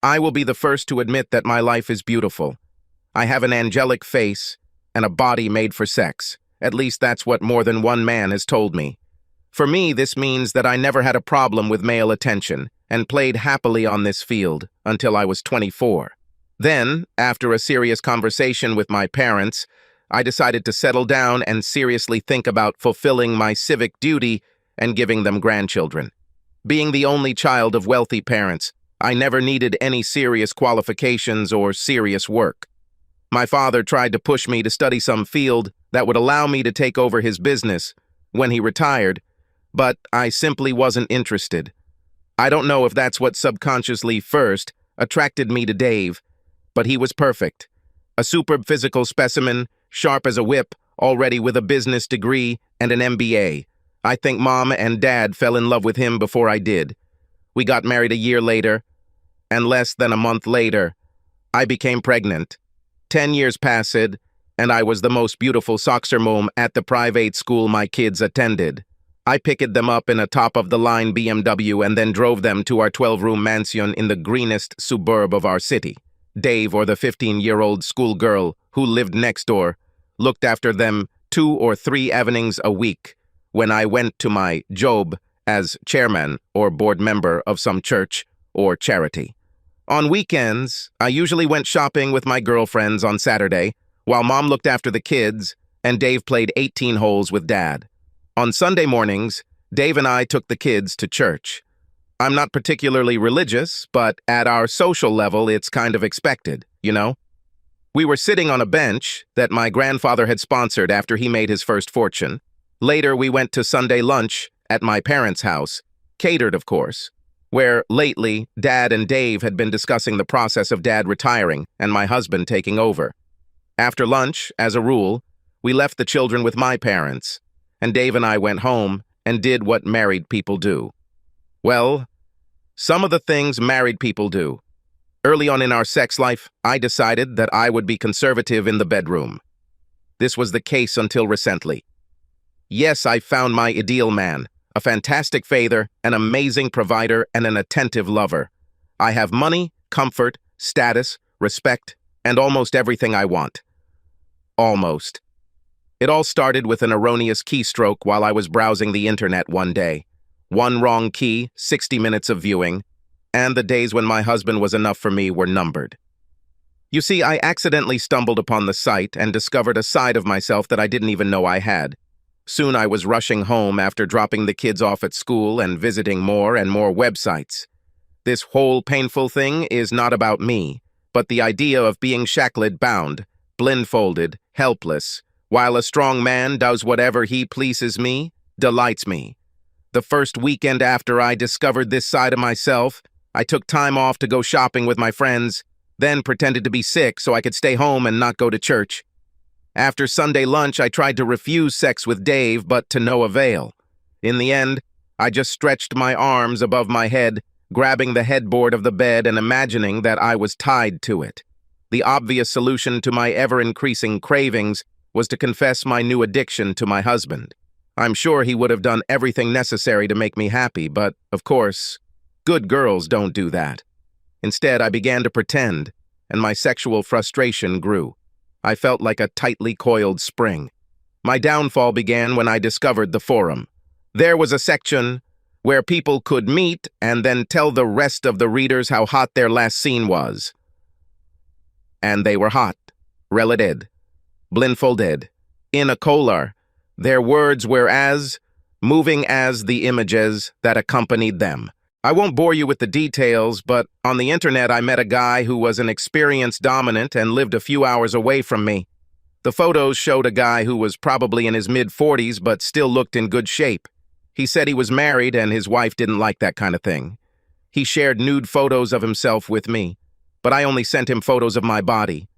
I will be the first to admit that my life is beautiful. I have an angelic face and a body made for sex. At least that's what more than one man has told me. For me, this means that I never had a problem with male attention and played happily on this field until I was 24. Then, after a serious conversation with my parents, I decided to settle down and seriously think about fulfilling my civic duty and giving them grandchildren. Being the only child of wealthy parents, I never needed any serious qualifications or serious work. My father tried to push me to study some field that would allow me to take over his business when he retired, but I simply wasn't interested. I don't know if that's what subconsciously first attracted me to Dave, but he was perfect. A superb physical specimen, sharp as a whip, already with a business degree and an MBA. I think Mom and Dad fell in love with him before I did. We got married a year later, and less than a month later, I became pregnant. 10 years passed, and I was the most beautiful soccer mom at the private school my kids attended. I picked them up in a top-of-the-line BMW and then drove them to our 12-room mansion in the greenest suburb of our city. Dave, or the 15-year-old schoolgirl who lived next door, looked after them 2 or 3 evenings a week when I went to my job as chairman or board member of some church or charity. On weekends, I usually went shopping with my girlfriends on Saturday, while Mom looked after the kids and Dave played 18 holes with Dad. On Sunday mornings, Dave and I took the kids to church. I'm not particularly religious, but at our social level, it's kind of expected, you know? We were sitting on a bench that my grandfather had sponsored after he made his first fortune. Later, we went to Sunday lunch at my parents' house, catered, of course, where lately Dad and Dave had been discussing the process of Dad retiring and my husband taking over. After lunch, as a rule, we left the children with my parents, and Dave and I went home and did what married people do. Well, some of the things married people do. Early on in our sex life, I decided that I would be conservative in the bedroom. This was the case until recently. Yes, I found my ideal man, a fantastic father, an amazing provider, and an attentive lover. I have money, comfort, status, respect, and almost everything I want. Almost. It all started with an erroneous keystroke while I was browsing the internet one day. One wrong key, 60 minutes of viewing, and the days when my husband was enough for me were numbered. You see, I accidentally stumbled upon the site and discovered a side of myself that I didn't even know I had. Soon I was rushing home after dropping the kids off at school and visiting more and more websites. This whole painful thing is not about me, but the idea of being shackled, bound, blindfolded, helpless, while a strong man does whatever he pleases me, delights me. The first weekend after I discovered this side of myself, I took time off to go shopping with my friends, then pretended to be sick so I could stay home and not go to church. After Sunday lunch, I tried to refuse sex with Dave, but to no avail. In the end, I just stretched my arms above my head, grabbing the headboard of the bed and imagining that I was tied to it. The obvious solution to my ever-increasing cravings was to confess my new addiction to my husband. I'm sure he would have done everything necessary to make me happy, but, of course, good girls don't do that. Instead, I began to pretend, and my sexual frustration grew. I felt like a tightly coiled spring. My downfall began when I discovered the forum. There was a section where people could meet and then tell the rest of the readers how hot their last scene was. And they were hot, related, blindfolded, in a collar. Their words were as moving as the images that accompanied them. I won't bore you with the details, but on the internet I met a guy who was an experienced dominant and lived a few hours away from me. The photos showed a guy who was probably in his mid-40s but still looked in good shape. He said he was married and his wife didn't like that kind of thing. He shared nude photos of himself with me, but I only sent him photos of my body.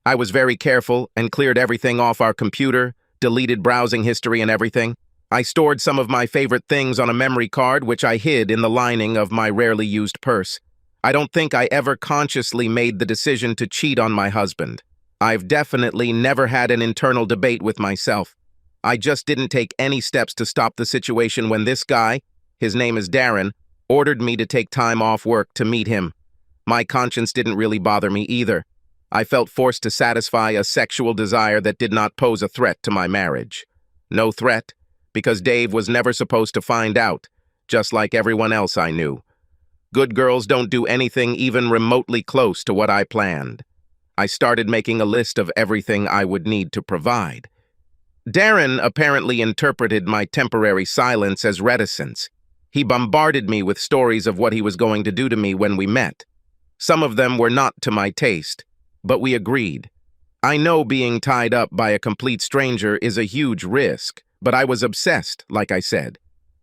I was very careful and cleared everything off our computer, deleted browsing history and everything. I stored some of my favorite things on a memory card, which I hid in the lining of my rarely used purse. I don't think I ever consciously made the decision to cheat on my husband. I've definitely never had an internal debate with myself. I just didn't take any steps to stop the situation when this guy, his name is Darren, ordered me to take time off work to meet him. My conscience didn't really bother me either. I felt forced to satisfy a sexual desire that did not pose a threat to my marriage. No threat, because Dave was never supposed to find out, just like everyone else I knew. Good girls don't do anything even remotely close to what I planned. I started making a list of everything I would need to provide. Darren apparently interpreted my temporary silence as reticence. He bombarded me with stories of what he was going to do to me when we met. Some of them were not to my taste, but we agreed. I know being tied up by a complete stranger is a huge risk, but I was obsessed, like I said.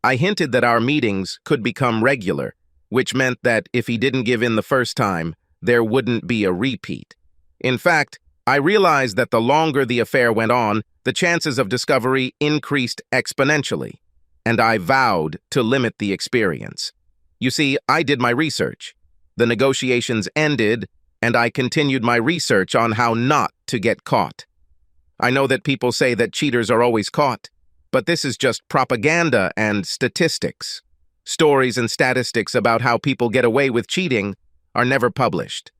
I hinted that our meetings could become regular, which meant that if he didn't give in the first time, there wouldn't be a repeat. In fact, I realized that the longer the affair went on, the chances of discovery increased exponentially, and I vowed to limit the experience. You see, I did my research. The negotiations ended, and I continued my research on how not to get caught. I know that people say that cheaters are always caught, but this is just propaganda and statistics. Stories and statistics about how people get away with cheating are never published.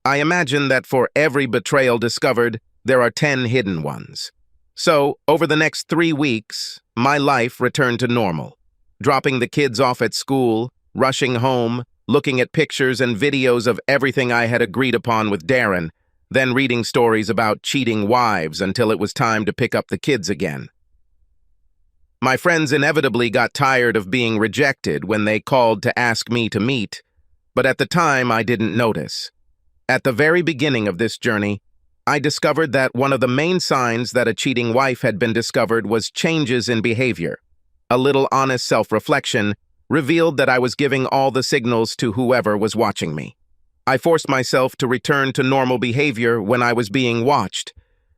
I imagine that for every betrayal discovered, there are 10 hidden ones. So, over the next 3 weeks, my life returned to normal. Dropping the kids off at school, rushing home, looking at pictures and videos of everything I had agreed upon with Darren, then reading stories about cheating wives until it was time to pick up the kids again. My friends inevitably got tired of being rejected when they called to ask me to meet, but at the time I didn't notice. At the very beginning of this journey, I discovered that one of the main signs that a cheating wife had been discovered was changes in behavior. A little honest self-reflection revealed that I was giving all the signals to whoever was watching me. I forced myself to return to normal behavior when I was being watched,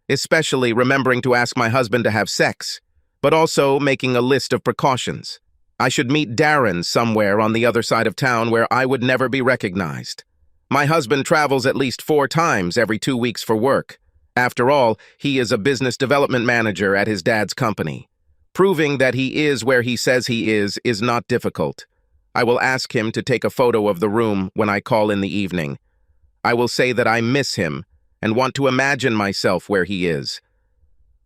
especially remembering to ask my husband to have sex, but also making a list of precautions. I should meet Darren somewhere on the other side of town where I would never be recognized. My husband travels at least 4 times every 2 weeks for work. After all, he is a business development manager at his dad's company. Proving that he is where he says he is not difficult. I will ask him to take a photo of the room when I call in the evening. I will say that I miss him and want to imagine myself where he is.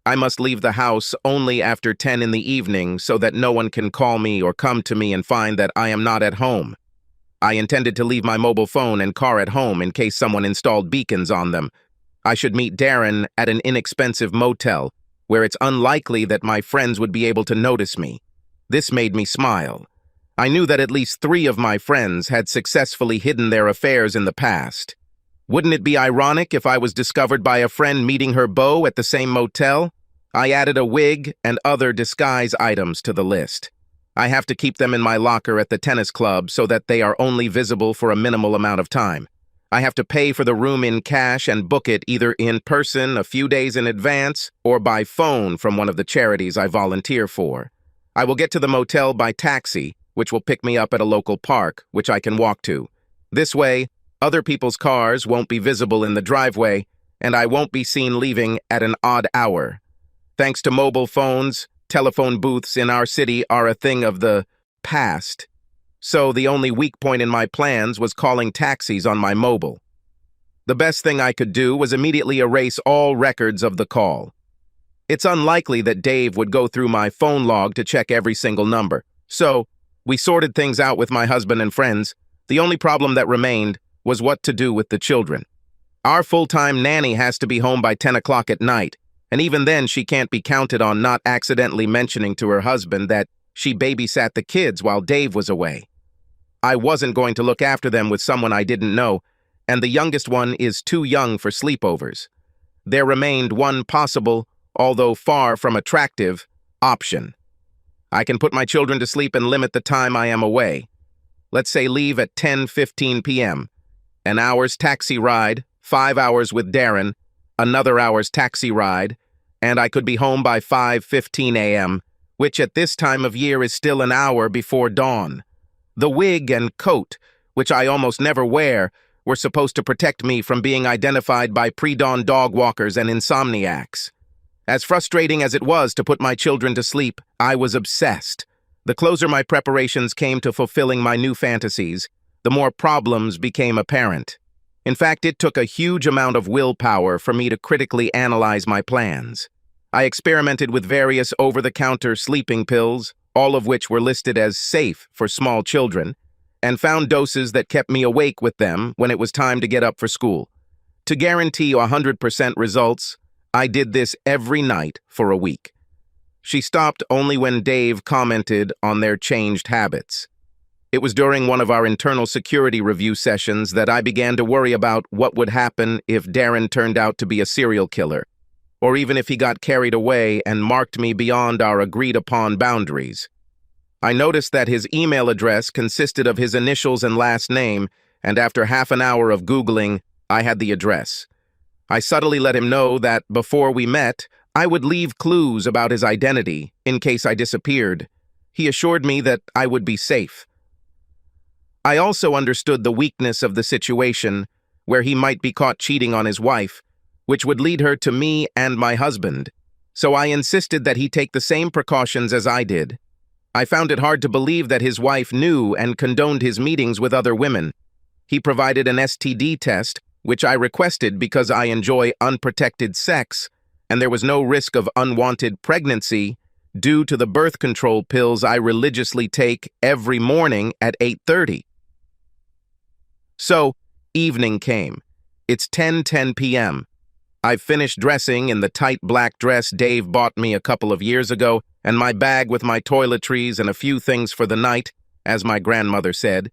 I must leave the house only after 10 in the evening so that no one can call me or come to me and find that I am not at home. I intended to leave my mobile phone and car at home in case someone installed beacons on them. I should meet Darren at an inexpensive motel, where it's unlikely that my friends would be able to notice me. This made me smile. I knew that at least 3 of my friends had successfully hidden their affairs in the past. Wouldn't it be ironic if I was discovered by a friend meeting her beau at the same motel? I added a wig and other disguise items to the list. I have to keep them in my locker at the tennis club so that they are only visible for a minimal amount of time. I have to pay for the room in cash and book it either in person a few days in advance or by phone from one of the charities I volunteer for. I will get to the motel by taxi, which will pick me up at a local park, which I can walk to. This way, other people's cars won't be visible in the driveway, and I won't be seen leaving at an odd hour. Thanks to mobile phones, telephone booths in our city are a thing of the past. So the only weak point in my plans was calling taxis on my mobile. The best thing I could do was immediately erase all records of the call. It's unlikely that Dave would go through my phone log to check every single number. So we sorted things out with my husband and friends. The only problem that remained was what to do with the children. Our full-time nanny has to be home by 10 o'clock at night, and even then she can't be counted on not accidentally mentioning to her husband that she babysat the kids while Dave was away. I wasn't going to look after them with someone I didn't know, and the youngest one is too young for sleepovers. There remained one possible, although far from attractive, option. I can put my children to sleep and limit the time I am away. Let's say leave at 10:15 p.m. An hour's taxi ride, 5 hours with Darren, another hour's taxi ride, and I could be home by 5:15 a.m., which at this time of year is still an hour before dawn. The wig and coat, which I almost never wear, were supposed to protect me from being identified by pre-dawn dog walkers and insomniacs. As frustrating as it was to put my children to sleep, I was obsessed. The closer my preparations came to fulfilling my new fantasies, the more problems became apparent. In fact, it took a huge amount of willpower for me to critically analyze my plans. I experimented with various over-the-counter sleeping pills, all of which were listed as safe for small children, and found doses that kept me awake with them when it was time to get up for school. To guarantee 100% results, I did this every night for a week. She stopped only when Dave commented on their changed habits. It was during one of our internal security review sessions that I began to worry about what would happen if Darren turned out to be a serial killer, or even if he got carried away and marked me beyond our agreed-upon boundaries. I noticed that his email address consisted of his initials and last name, and after half an hour of Googling, I had the address. I subtly let him know that before we met, I would leave clues about his identity in case I disappeared. He assured me that I would be safe. I also understood the weakness of the situation, where he might be caught cheating on his wife, which would lead her to me and my husband, so I insisted that he take the same precautions as I did. I found it hard to believe that his wife knew and condoned his meetings with other women. He provided an STD test, which I requested because I enjoy unprotected sex, and there was no risk of unwanted pregnancy due to the birth control pills I religiously take every morning at 8:30. So, evening came. It's 10:10 p.m. I've finished dressing in the tight black dress Dave bought me a couple of years ago, and my bag with my toiletries and a few things for the night, as my grandmother said,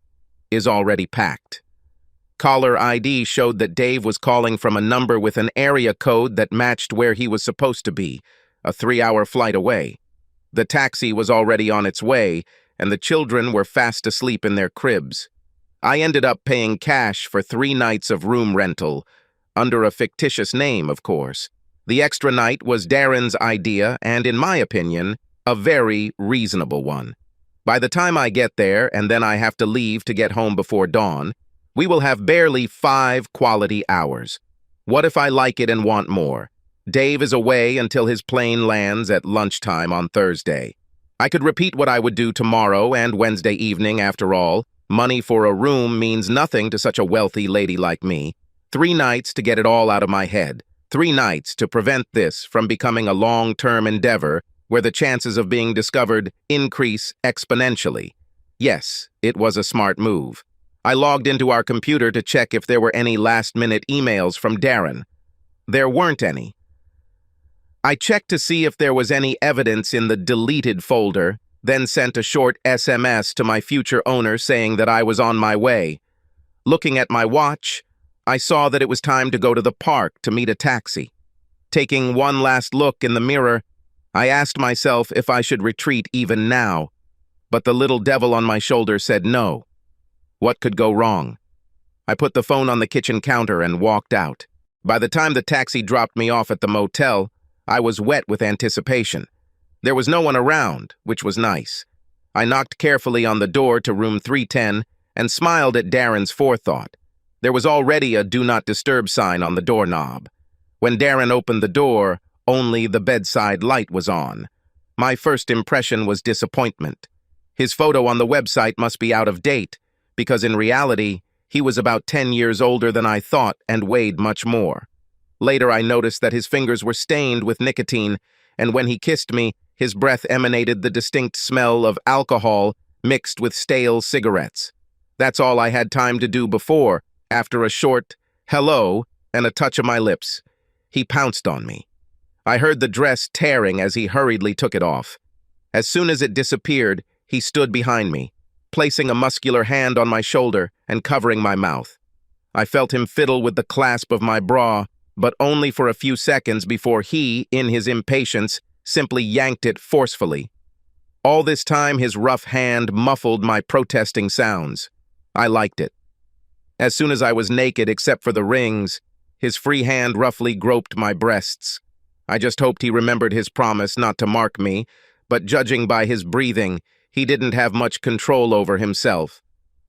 is already packed. Caller ID showed that Dave was calling from a number with an area code that matched where he was supposed to be, a 3-hour flight away. The taxi was already on its way, and the children were fast asleep in their cribs. I ended up paying cash for 3 nights of room rental, under a fictitious name, of course. The extra night was Darren's idea, and in my opinion, a very reasonable one. By the time I get there, and then I have to leave to get home before dawn, we will have barely 5 quality hours. What if I like it and want more? Dave is away until his plane lands at lunchtime on Thursday. I could repeat what I would do tomorrow and Wednesday evening, after all. Money for a room means nothing to such a wealthy lady like me. 3 nights to get it all out of my head. 3 nights to prevent this from becoming a long-term endeavor where the chances of being discovered increase exponentially. Yes, it was a smart move. I logged into our computer to check if there were any last-minute emails from Darren. There weren't any. I checked to see if there was any evidence in the deleted folder, then sent a short SMS to my future owner saying that I was on my way. Looking at my watch, I saw that it was time to go to the park to meet a taxi. Taking one last look in the mirror, I asked myself if I should retreat even now, but the little devil on my shoulder said no. What could go wrong? I put the phone on the kitchen counter and walked out. By the time the taxi dropped me off at the motel, I was wet with anticipation. There was no one around, which was nice. I knocked carefully on the door to room 310 and smiled at Darren's forethought. There was already a Do Not Disturb sign on the doorknob. When Darren opened the door, only the bedside light was on. My first impression was disappointment. His photo on the website must be out of date, because in reality, he was about 10 years older than I thought and weighed much more. Later, I noticed that his fingers were stained with nicotine, and when he kissed me, his breath emanated the distinct smell of alcohol mixed with stale cigarettes. That's all I had time to do before, after a short hello and a touch of my lips. He pounced on me. I heard the dress tearing as he hurriedly took it off. As soon as it disappeared, he stood behind me, placing a muscular hand on my shoulder and covering my mouth. I felt him fiddle with the clasp of my bra, but only for a few seconds before he, in his impatience, simply yanked it forcefully. All this time, his rough hand muffled my protesting sounds. I liked it. As soon as I was naked except for the rings, his free hand roughly groped my breasts. I just hoped he remembered his promise not to mark me, but judging by his breathing, he didn't have much control over himself.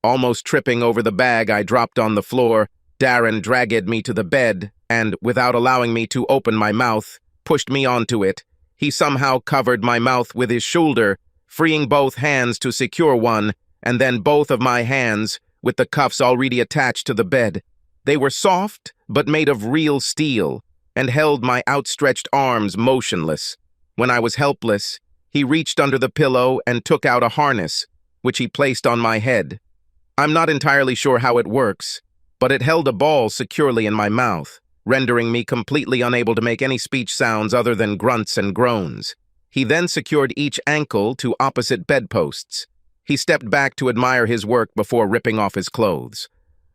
Almost tripping over the bag I dropped on the floor, Darren dragged me to the bed and, without allowing me to open my mouth, pushed me onto it. He somehow covered my mouth with his shoulder, freeing both hands to secure one, and then both of my hands, with the cuffs already attached to the bed. They were soft, but made of real steel, and held my outstretched arms motionless. When I was helpless, he reached under the pillow and took out a harness, which he placed on my head. I'm not entirely sure how it works, but it held a ball securely in my mouth, rendering me completely unable to make any speech sounds other than grunts and groans. He then secured each ankle to opposite bedposts. He stepped back to admire his work before ripping off his clothes.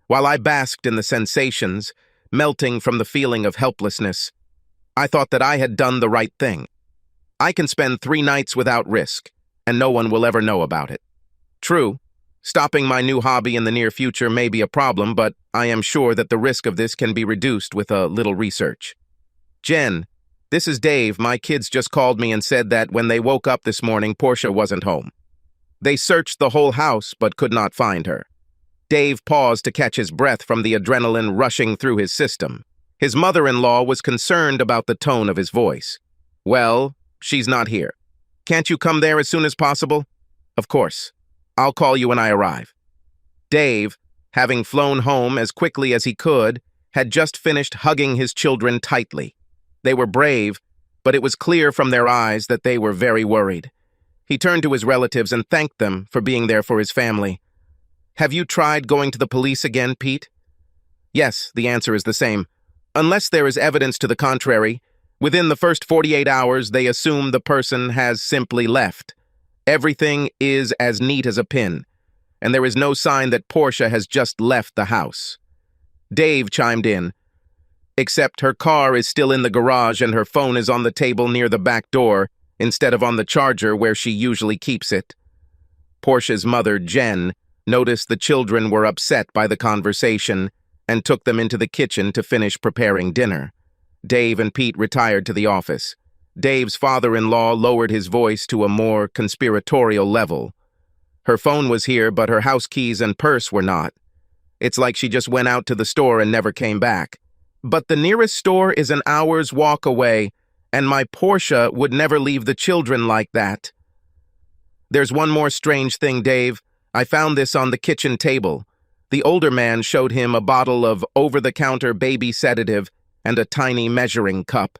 While I basked in the sensations, melting from the feeling of helplessness, I thought that I had done the right thing. I can spend 3 nights without risk, and no one will ever know about it. True, stopping my new hobby in the near future may be a problem, but I am sure that the risk of this can be reduced with a little research. Jen, this is Dave. My kids just called me and said that when they woke up this morning, Portia wasn't home. They searched the whole house but could not find her. Dave paused to catch his breath from the adrenaline rushing through his system. His mother-in-law was concerned about the tone of his voice. Well, she's not here. Can't you come there as soon as possible? Of course. I'll call you when I arrive. Dave, having flown home as quickly as he could, had just finished hugging his children tightly. They were brave, but it was clear from their eyes that they were very worried. He turned to his relatives and thanked them for being there for his family. Have you tried going to the police again, Pete? Yes, the answer is the same. Unless there is evidence to the contrary, within the first 48 hours they assume the person has simply left. Everything is as neat as a pin, and there is no sign that Portia has just left the house. Dave chimed in. Except her car is still in the garage and her phone is on the table near the back door, instead of on the charger where she usually keeps it. Portia's mother, Jen, noticed the children were upset by the conversation and took them into the kitchen to finish preparing dinner. Dave and Pete retired to the office. Dave's father-in-law lowered his voice to a more conspiratorial level. Her phone was here, but her house keys and purse were not. It's like she just went out to the store and never came back. But the nearest store is an hour's walk away, and my Portia would never leave the children like that. There's one more strange thing, Dave. I found this on the kitchen table. The older man showed him a bottle of over-the-counter baby sedative and a tiny measuring cup.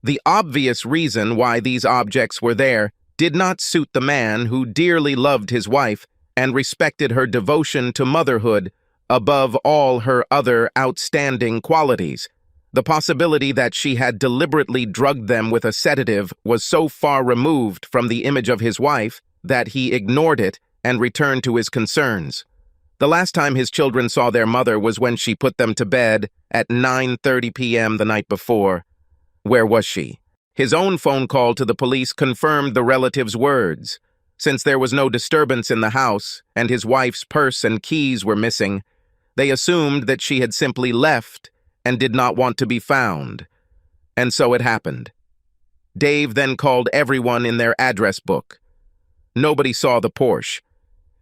The obvious reason why these objects were there did not suit the man who dearly loved his wife and respected her devotion to motherhood above all her other outstanding qualities. The possibility that she had deliberately drugged them with a sedative was so far removed from the image of his wife that he ignored it and returned to his concerns. The last time his children saw their mother was when she put them to bed at 9:30 p.m. the night before. Where was she? His own phone call to the police confirmed the relative's words. Since there was no disturbance in the house and his wife's purse and keys were missing, they assumed that she had simply left and did not want to be found. And so it happened. Dave then called everyone in their address book. Nobody saw the Porsche.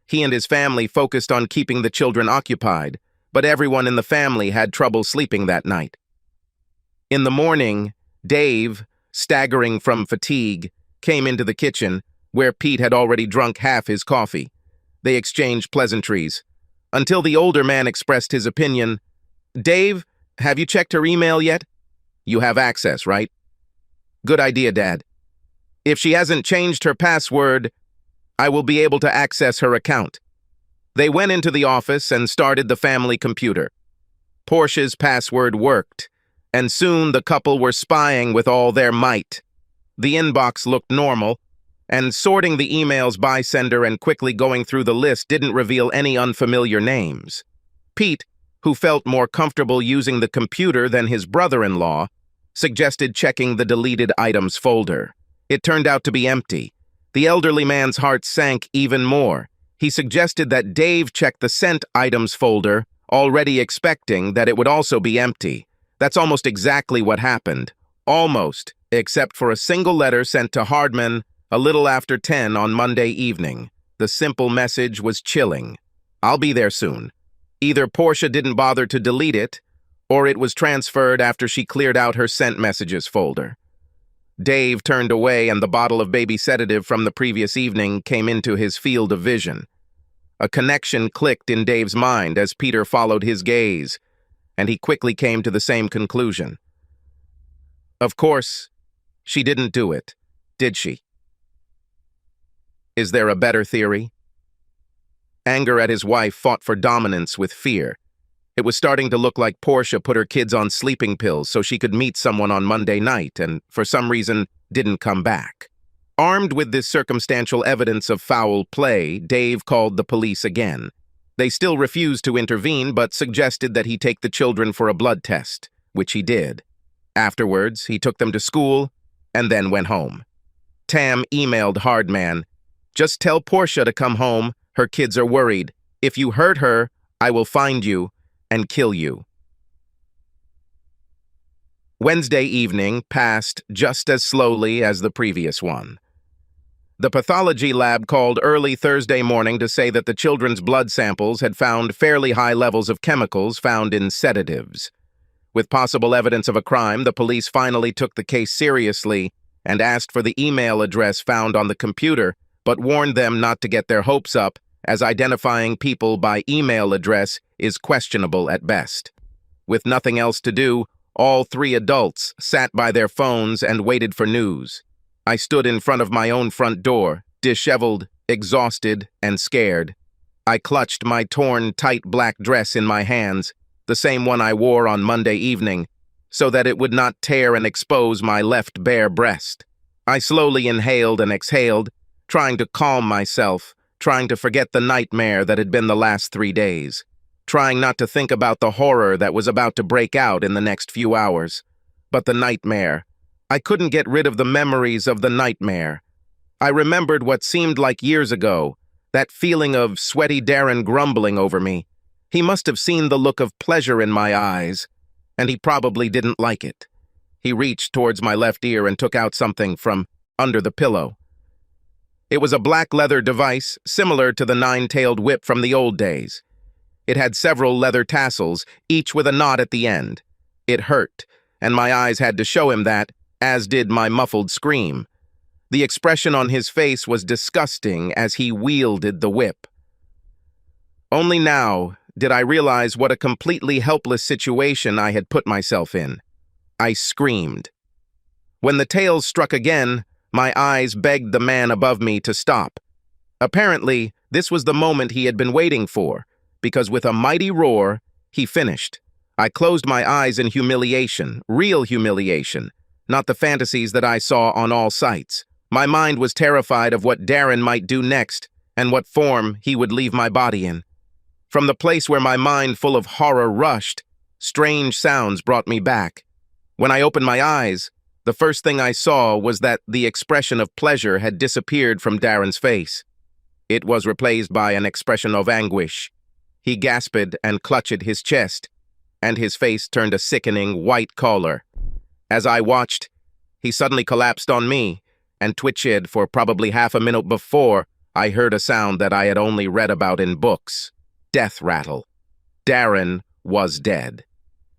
He and his family focused on keeping the children occupied, but everyone in the family had trouble sleeping that night. In the morning, Dave, staggering from fatigue, came into the kitchen, where Pete had already drunk half his coffee. They exchanged pleasantries, until the older man expressed his opinion. Dave, have you checked her email yet? You have access, right? Good idea, Dad. If she hasn't changed her password, I will be able to access her account. They went into the office and started the family computer. Portia's password worked, and soon the couple were spying with all their might. The inbox looked normal, and sorting the emails by sender and quickly going through the list didn't reveal any unfamiliar names. Pete, who felt more comfortable using the computer than his brother-in-law, suggested checking the deleted items folder. It turned out to be empty. The elderly man's heart sank even more. He suggested that Dave check the sent items folder, already expecting that it would also be empty. That's almost exactly what happened. Almost, except for a single letter sent to Hardman a little after 10 on Monday evening. The simple message was chilling. I'll be there soon. Either Portia didn't bother to delete it, or it was transferred after she cleared out her sent messages folder. Dave turned away and the bottle of baby sedative from the previous evening came into his field of vision. A connection clicked in Dave's mind as Peter followed his gaze, and he quickly came to the same conclusion. Of course, she didn't do it, did she? Is there a better theory? Anger at his wife fought for dominance with fear. It was starting to look like Portia put her kids on sleeping pills so she could meet someone on Monday night and, for some reason, didn't come back. Armed with this circumstantial evidence of foul play, Dave called the police again. They still refused to intervene but suggested that he take the children for a blood test, which he did. Afterwards, he took them to school and then went home. Tam emailed Hardman, "Just tell Portia to come home. Her kids are worried. If you hurt her, I will find you and kill you." Wednesday evening passed just as slowly as the previous one. The pathology lab called early Thursday morning to say that the children's blood samples had found fairly high levels of chemicals found in sedatives. With possible evidence of a crime, the police finally took the case seriously and asked for the email address found on the computer, but warned them not to get their hopes up, as identifying people by email address is questionable at best. With nothing else to do, all three adults sat by their phones and waited for news. I stood in front of my own front door, disheveled, exhausted, and scared. I clutched my torn, tight black dress in my hands, the same one I wore on Monday evening, so that it would not tear and expose my left bare breast. I slowly inhaled and exhaled, trying to calm myself, trying to forget the nightmare that had been the last 3 days, trying not to think about the horror that was about to break out in the next few hours. But the nightmare. I couldn't get rid of the memories of the nightmare. I remembered what seemed like years ago, that feeling of sweaty Darren grumbling over me. He must have seen the look of pleasure in my eyes, and he probably didn't like it. He reached towards my left ear and took out something from under the pillow. It was a black leather device similar to the nine-tailed whip from the old days. It had several leather tassels, each with a knot at the end. It hurt, and my eyes had to show him that, as did my muffled scream. The expression on his face was disgusting as he wielded the whip. Only now did I realize what a completely helpless situation I had put myself in. I screamed. When the tails struck again, my eyes begged the man above me to stop. Apparently, this was the moment he had been waiting for, because with a mighty roar, he finished. I closed my eyes in humiliation, real humiliation, not the fantasies that I saw on all sites. My mind was terrified of what Darren might do next and what form he would leave my body in. From the place where my mind full of horror rushed, strange sounds brought me back. When I opened my eyes, the first thing I saw was that the expression of pleasure had disappeared from Darren's face. It was replaced by an expression of anguish. He gasped and clutched his chest, and his face turned a sickening white color. As I watched, he suddenly collapsed on me and twitched for probably half a minute before I heard a sound that I had only read about in books. Death rattle. Darren was dead.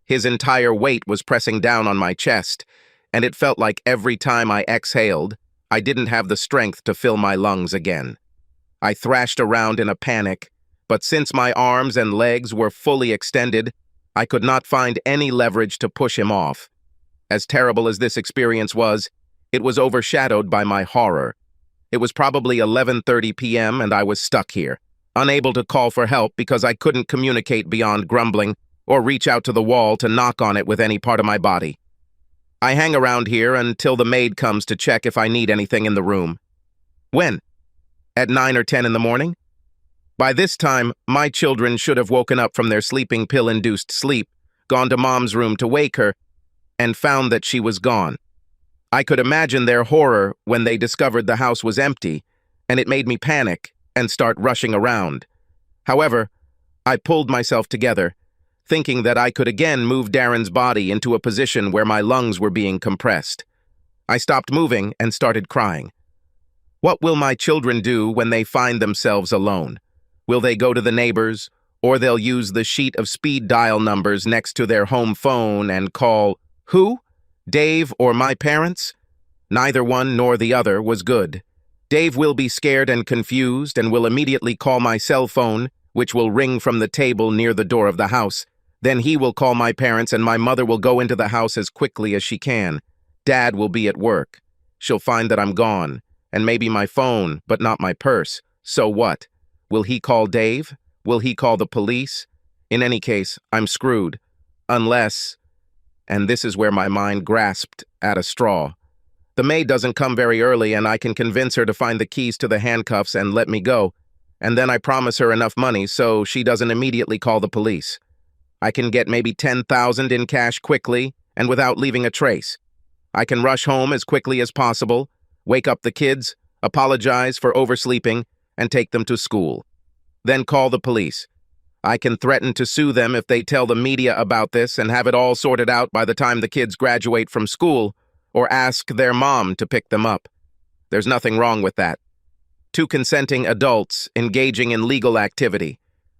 His entire weight was pressing down on my chest, and it felt like every time I exhaled, I didn't have the strength to fill my lungs again. I thrashed around in a panic, but since my arms and legs were fully extended, I could not find any leverage to push him off. As terrible as this experience was, it was overshadowed by my horror. It was probably 11:30 p.m. and I was stuck here, unable to call for help because I couldn't communicate beyond grumbling or reach out to the wall to knock on it with any part of my body. I hang around here until the maid comes to check if I need anything in the room. When? At 9 or 10 in the morning? By this time, my children should have woken up from their sleeping pill-induced sleep, gone to Mom's room to wake her, and found that she was gone. I could imagine their horror when they discovered the house was empty, and it made me panic and start rushing around. However, I pulled myself together, thinking that I could again move Darren's body into a position where my lungs were being compressed. I stopped moving and started crying. What will my children do when they find themselves alone? Will they go to the neighbors, or they'll use the sheet of speed dial numbers next to their home phone and call, who? Dave or my parents? Neither one nor the other was good. Dave will be scared and confused and will immediately call my cell phone, which will ring from the table near the door of the house. Then he will call my parents and my mother will go into the house as quickly as she can. Dad will be at work. She'll find that I'm gone, and maybe my phone, but not my purse. So what? Will he call Dave? Will he call the police? In any case, I'm screwed. Unless, and this is where my mind grasped at a straw. The maid doesn't come very early and I can convince her to find the keys to the handcuffs and let me go. And then I promise her enough money so she doesn't immediately call the police. I can get maybe $10,000 in cash quickly and without leaving a trace. I can rush home as quickly as possible, wake up the kids, apologize for oversleeping, and take them to school. Then call the police. I can threaten to sue them if they tell the media about this and have it all sorted out by the time the kids graduate from school, or ask their mom to pick them up. There's nothing wrong with that. Two consenting adults engaging in legal activity,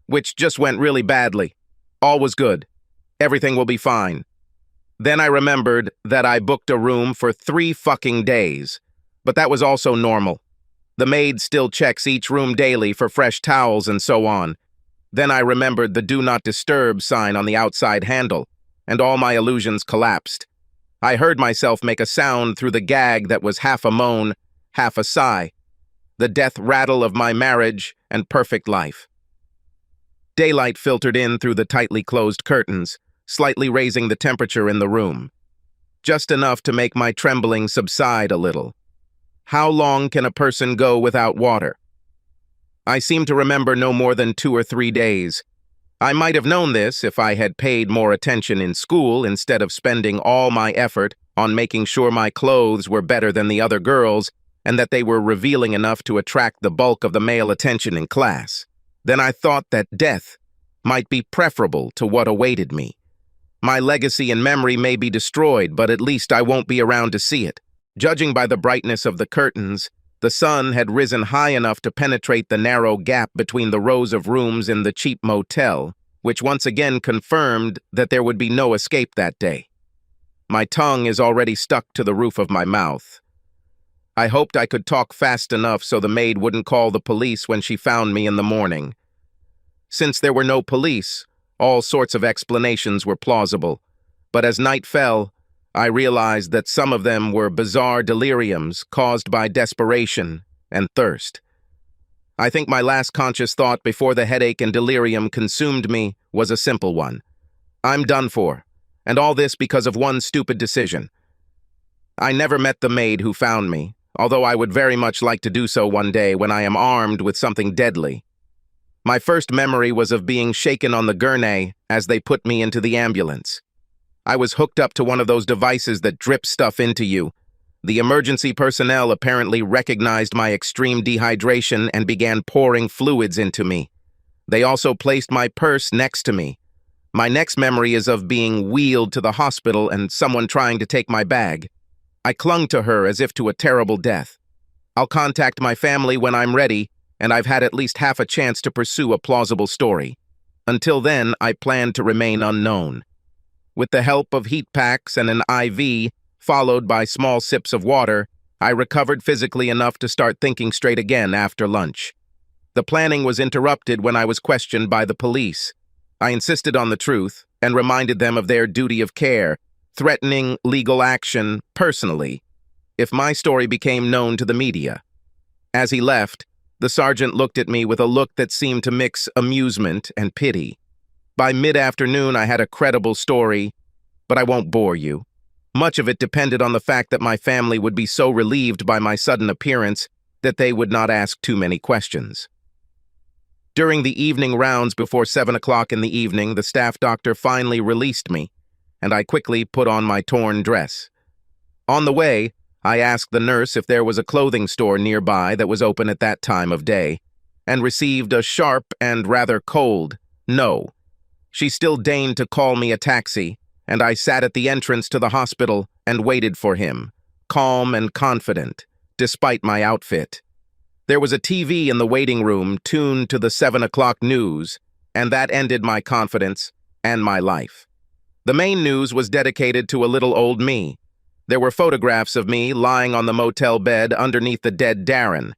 which just went really badly. All was good. Everything will be fine. Then I remembered that I booked a room for 3 fucking days, but that was also normal. The maid still checks each room daily for fresh towels and so on. Then I remembered the Do Not Disturb sign on the outside handle, and all my illusions collapsed. I heard myself make a sound through the gag that was half a moan, half a sigh. The death rattle of my marriage and perfect life. Daylight filtered in through the tightly closed curtains, slightly raising the temperature in the room. Just enough to make my trembling subside a little. How long can a person go without water? I seem to remember no more than 2 or 3 days. I might have known this if I had paid more attention in school instead of spending all my effort on making sure my clothes were better than the other girls and that they were revealing enough to attract the bulk of the male attention in class. Then I thought that death might be preferable to what awaited me. My legacy and memory may be destroyed, but at least I won't be around to see it. Judging by the brightness of the curtains, the sun had risen high enough to penetrate the narrow gap between the rows of rooms in the cheap motel, which once again confirmed that there would be no escape that day. My tongue is already stuck to the roof of my mouth. I hoped I could talk fast enough so the maid wouldn't call the police when she found me in the morning. Since there were no police, all sorts of explanations were plausible, but as night fell, I realized that some of them were bizarre deliriums caused by desperation and thirst. I think my last conscious thought before the headache and delirium consumed me was a simple one. I'm done for, and all this because of one stupid decision. I never met the maid who found me, although I would very much like to do so one day when I am armed with something deadly. My first memory was of being shaken on the gurney as they put me into the ambulance. I was hooked up to one of those devices that drip stuff into you. The emergency personnel apparently recognized my extreme dehydration and began pouring fluids into me. They also placed my purse next to me. My next memory is of being wheeled to the hospital and someone trying to take my bag. I clung to her as if to a terrible death. I'll contact my family when I'm ready, and I've had at least half a chance to pursue a plausible story. Until then, I plan to remain unknown. With the help of heat packs and an IV, followed by small sips of water, I recovered physically enough to start thinking straight again after lunch. The planning was interrupted when I was questioned by the police. I insisted on the truth and reminded them of their duty of care, threatening legal action personally if my story became known to the media. As he left, the sergeant looked at me with a look that seemed to mix amusement and pity. By mid-afternoon, I had a credible story, but I won't bore you. Much of it depended on the fact that my family would be so relieved by my sudden appearance that they would not ask too many questions. During the evening rounds before 7 o'clock in the evening, the staff doctor finally released me, and I quickly put on my torn dress. On the way, I asked the nurse if there was a clothing store nearby that was open at that time of day, and received a sharp and rather cold no. She still deigned to call me a taxi, and I sat at the entrance to the hospital and waited for him, calm and confident, despite my outfit. There was a TV in the waiting room tuned to the 7 o'clock news, and that ended my confidence and my life. The main news was dedicated to a little old me. There were photographs of me lying on the motel bed underneath the dead Darren,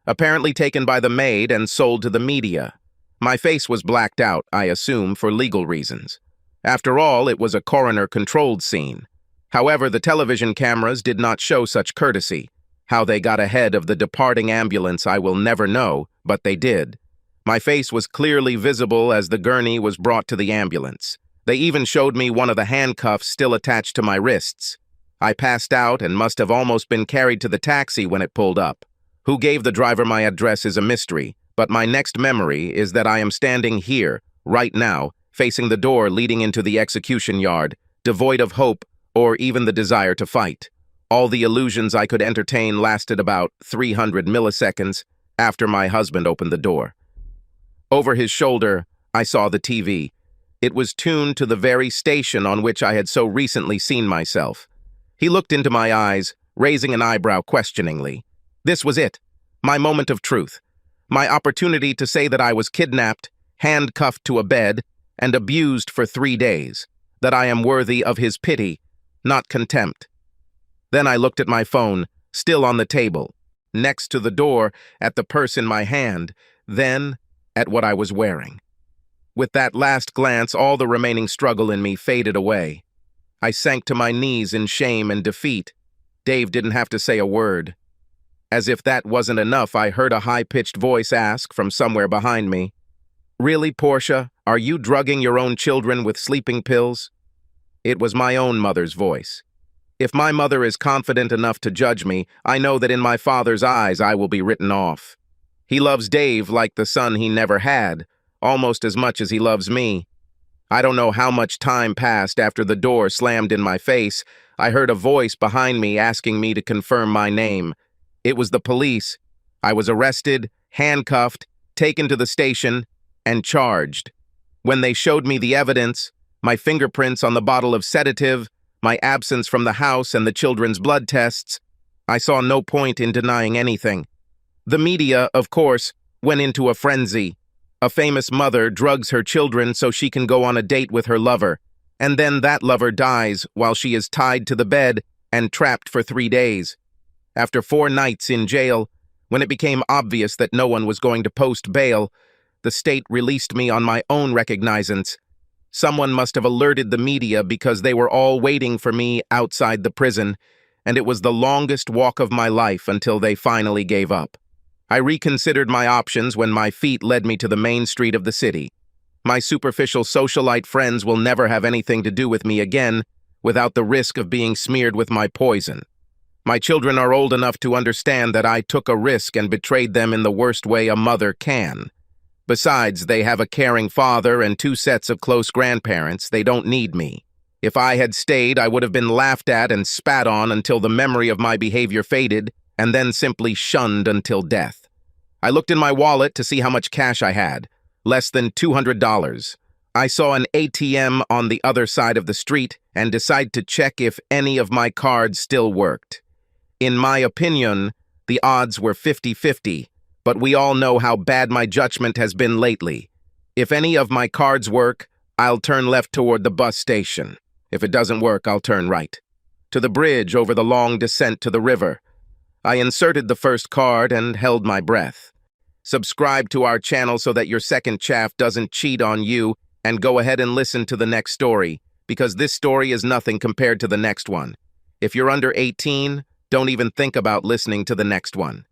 apparently taken by the maid and sold to the media. My face was blacked out, I assume, for legal reasons. After all, it was a coroner-controlled scene. However, the television cameras did not show such courtesy. How they got ahead of the departing ambulance I will never know, but they did. My face was clearly visible as the gurney was brought to the ambulance. They even showed me one of the handcuffs still attached to my wrists. I passed out and must have almost been carried to the taxi when it pulled up. Who gave the driver my address is a mystery, but my next memory is that I am standing here, right now, facing the door leading into the execution yard, devoid of hope or even the desire to fight. All the illusions I could entertain lasted about 300 milliseconds after my husband opened the door. Over his shoulder, I saw the TV. It was tuned to the very station on which I had so recently seen myself. He looked into my eyes, raising an eyebrow questioningly. This was it, my moment of truth, my opportunity to say that I was kidnapped, handcuffed to a bed, and abused for 3 days, that I am worthy of his pity, not contempt. Then I looked at my phone, still on the table, next to the door, at the purse in my hand, then at what I was wearing. With that last glance, all the remaining struggle in me faded away. I sank to my knees in shame and defeat. Dave didn't have to say a word. As if that wasn't enough, I heard a high-pitched voice ask from somewhere behind me, "Really, Portia, are you drugging your own children with sleeping pills?" It was my own mother's voice. If my mother is confident enough to judge me, I know that in my father's eyes I will be written off. He loves Dave like the son he never had, almost as much as he loves me. I don't know how much time passed after the door slammed in my face. I heard a voice behind me asking me to confirm my name. It was the police. I was arrested, handcuffed, taken to the station, and charged. When they showed me the evidence, my fingerprints on the bottle of sedative, my absence from the house and the children's blood tests, I saw no point in denying anything. The media, of course, went into a frenzy. A famous mother drugs her children so she can go on a date with her lover, and then that lover dies while she is tied to the bed and trapped for 3 days. After 4 nights in jail, when it became obvious that no one was going to post bail, the state released me on my own recognizance. Someone must have alerted the media because they were all waiting for me outside the prison, and it was the longest walk of my life until they finally gave up. I reconsidered my options when my feet led me to the main street of the city. My superficial socialite friends will never have anything to do with me again without the risk of being smeared with my poison. My children are old enough to understand that I took a risk and betrayed them in the worst way a mother can. Besides, they have a caring father and 2 sets of close grandparents. They don't need me. If I had stayed, I would have been laughed at and spat on until the memory of my behavior faded, and then simply shunned until death. I looked in my wallet to see how much cash I had. Less than $200. I saw an ATM on the other side of the street and decided to check if any of my cards still worked. In my opinion, the odds were 50-50, but we all know how bad my judgment has been lately. If any of my cards work, I'll turn left toward the bus station. If it doesn't work, I'll turn right. To the bridge over the long descent to the river. I inserted the first card and held my breath. Subscribe to our channel so that your second chaff doesn't cheat on you, and go ahead and listen to the next story, because this story is nothing compared to the next one. If you're under 18, don't even think about listening to the next one.